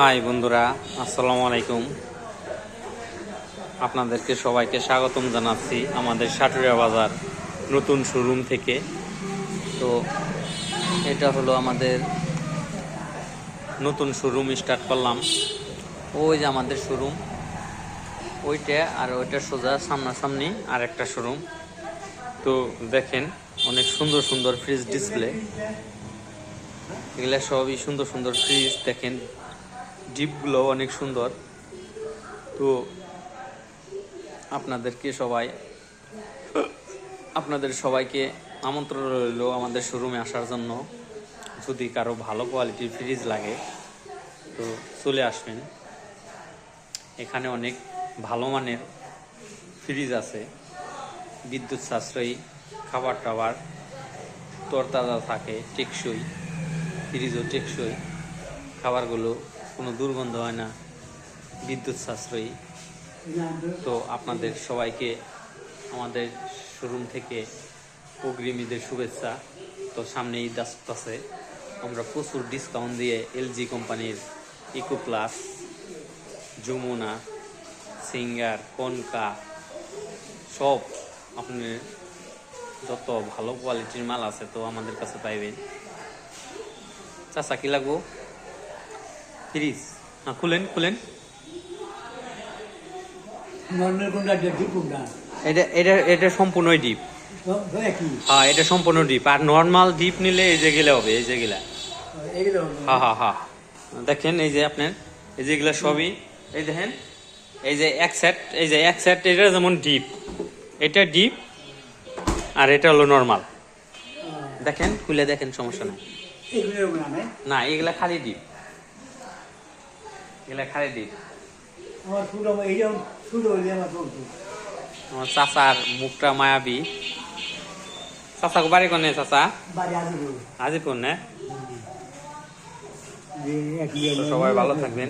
High বন্ধুরা, আসসালামু আলাইকুম। আপনাদেরকে সবাইকে স্বাগতম জানাচ্ছি আমাদের সাটুরিয়া বাজার নতুন শোরুম থেকে। তো এটা হলো আমাদের নতুন শোরুম স্টার্ট করলাম। ওই যে আমাদের শোরুম, ওইটা আর ওইটা সোজা সামনাসামনি আর একটা শোরুম। তো দেখেন অনেক সুন্দর সুন্দর ফ্রিজ ডিসপ্লে, এগুলা সবই সুন্দর সুন্দর ফ্রিজ। দেখেন ডিপগুলো অনেক সুন্দর। তো আপনাদের সবাইকে আমন্ত্রণ রইল আমাদের শোরুমে আসার জন্য। যদি কারো ভালো কোয়ালিটির ফ্রিজ লাগে তো চলে আসবেন। এখানে অনেক ভালো মানের ফ্রিজ আছে, বিদ্যুৎ সাশ্রয়ী, খাবার টাবার তরতাজা থাকে, টেকসই। ফ্রিজও টেকসই, খাবারগুলো কোনো দুর্গন্ধ হয় না, বিদ্যুৎ সাশ্রয়ী। তো আপনাদের সবাইকে আমাদের শোরুম থেকে অগ্রিম ঈদের শুভেচ্ছা। তো সামনে ঈদ আসতেছে, আমরা প্রচুর ডিসকাউন্ট দিয়ে এলজি কোম্পানির Eco Plus, Jamuna, Singer, Konka সব আপনার যত ভালো কোয়ালিটির মাল আছে তো আমাদের কাছে পাইবেন। চাচা কি লাগবো? ফ্রিজ? হ্যাঁ, খুলেন খুলেন। এটা এটা এটা সম্পূর্ণই ডিপ। হ্যাঁ, এটা সম্পূর্ণ ডিপ। আর নর্মাল ডিপ নিলে এই যে গেলে হবে, এই যে গেলা। হ্যাঁ হ্যাঁ হ্যাঁ, দেখেন এই যে আপনার এই যেগুলা সবই, এই দেখেন এই যে এক সেট, এই যে এক সেট, এটা যেমন ডিপ, এটা ডিপ আর এটা হলো নর্মাল। দেখেন খুলে দেখেন, সমস্যা নাই। না, এগুলা খালি ডিপ, এগুলা খালি ডিপ। আমার চাচার মুখটা মায়াবী। চাচা বাড়ি কোনে? চাচা আজিপুর না? সবাই ভালো থাকবেন।